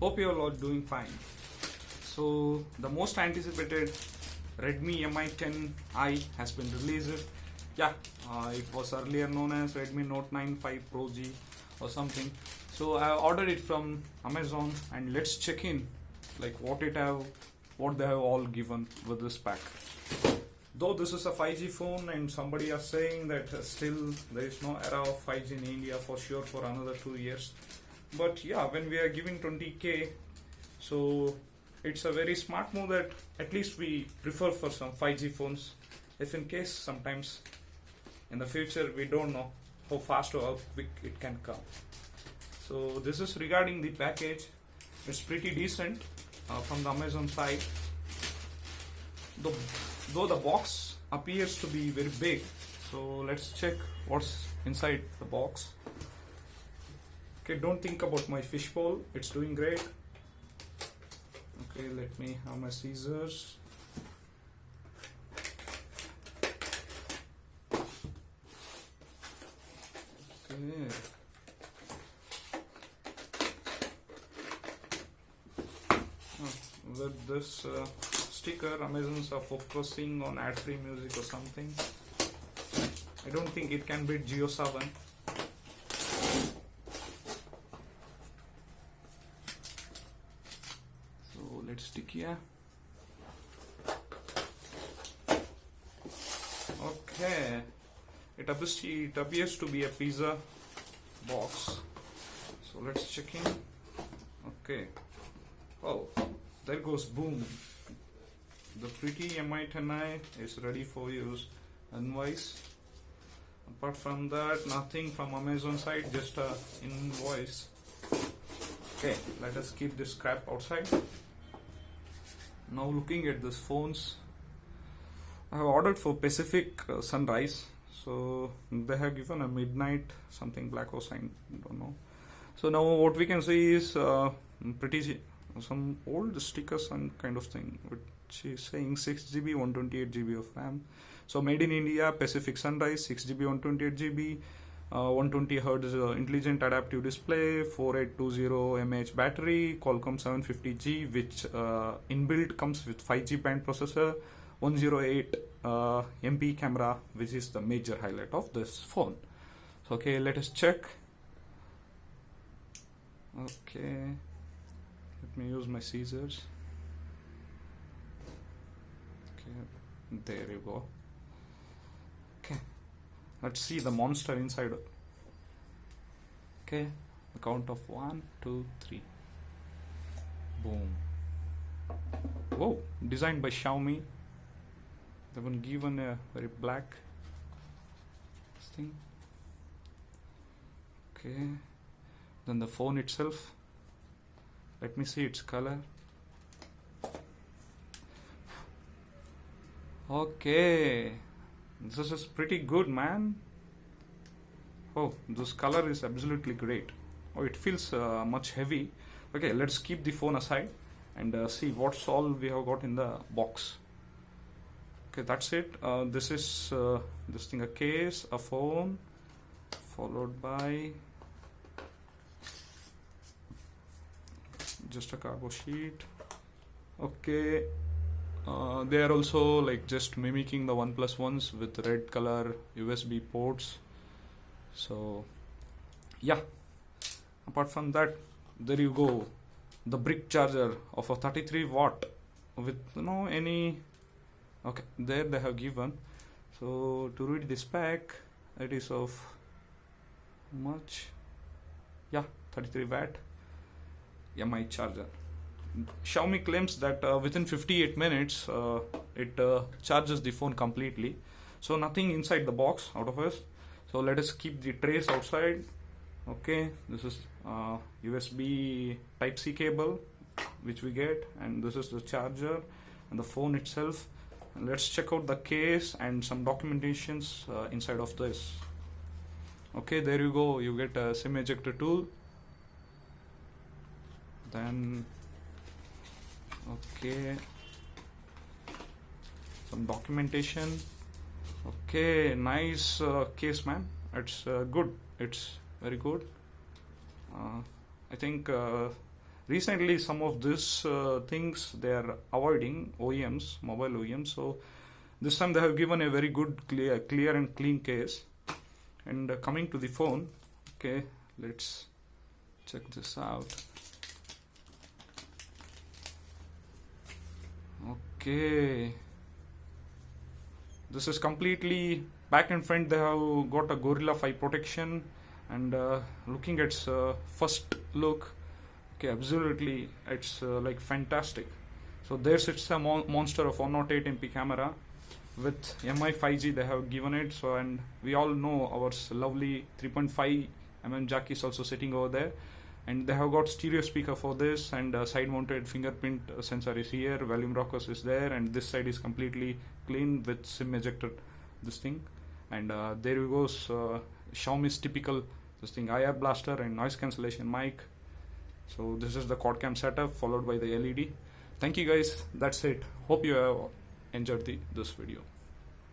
Hope you all are doing fine. So the most anticipated Redmi Mi10i has been released. Yeah, it was earlier known as Redmi Note 9 5 Pro G or something. So I ordered it from Amazon, and let's check in like what they have all given with this pack. Though this is a 5G phone, and somebody are saying that still there is no era of 5G in India for sure for another 2 years. But yeah, when we are giving 20k, so it's a very smart move that at least we prefer for some 5G phones, if in case sometimes in the future we don't know how fast or how quick it can come. So this is regarding the package. It's pretty decent from the Amazon side. Though the box appears to be very big, so let's check what's inside the box. Okay, don't think about my fishbowl, it's doing great. Okay, let me have my scissors. Okay. With this sticker, Amazons are focusing on ad-free music or something. I don't think it can beat JioSaavn. So let's stick here. Okay, it appears to be a pizza box. So let's check in. Okay. Oh, there goes boom. The pretty Mi10i is ready for use. Invoice. Apart from that, nothing from Amazon side, just a invoice. Okay, let us keep this crap outside. Now looking at these phones, I have ordered for Pacific Sunrise. So they have given a midnight something black or sign, don't know. So now what we can see is pretty some old stickers and kind of thing, which is saying 6GB 128GB of RAM. So made in India, Pacific Sunrise, 6GB 128GB, 120Hz intelligent adaptive display, 4820 mAh battery, Qualcomm 750G, which inbuilt comes with 5G band processor, 108 MP camera, which is the major highlight of this phone. So okay, let us check. Okay, let me use my scissors. Okay, there you go. Okay, let's see the monster inside. Okay, the count of 1 2 3. Boom. Whoa, designed by Xiaomi. They've been given a very black thing. Okay, then the phone itself. Let me see its color. Okay, this is pretty good, man. Oh, this color is absolutely great. Oh, it feels much heavy. Okay, let's keep the phone aside and see what's all we have got in the box. Okay, that's it. This is this thing, a case, a phone, followed by just a cargo sheet. Okay, they are also like just mimicking the OnePlus ones with red color USB ports. So yeah, apart from that, there you go, the brick charger of a 33 watt with any. Okay, there they have given. So to read this spec, it is of much, yeah, 33 watt Mi charger. Xiaomi claims that within 58 minutes it charges the phone completely. So nothing inside the box out of us. So let us keep the trays outside. Okay, this is USB Type-C cable which we get, and this is the charger and the phone itself. And let's check out the case and some documentations inside of this. Okay, there you go, you get a SIM ejector tool. Then okay, some documentation. Okay, nice case, man. It's good, it's very good. I think recently some of this things they are avoiding, OEMs, mobile OEMs. So this time they have given a very good clear and clean case. And coming to the phone, okay, let's check this out. Okay, this is completely back and front. They have got a Gorilla 5 protection, and looking at first look, okay, absolutely it's like fantastic. So there sits a monster of 108 MP camera with MI 5G they have given it. So, and we all know our lovely 3.5 mm jack is also sitting over there, and they have got stereo speaker for this, and side mounted fingerprint sensor is here, volume rockers is there, and this side is completely clean with SIM ejector this thing. And there goes Xiaomi's typical this thing, IR blaster and noise cancellation mic. So this is the quad cam setup followed by the LED. Thank you guys, that's it. Hope you have enjoyed this video.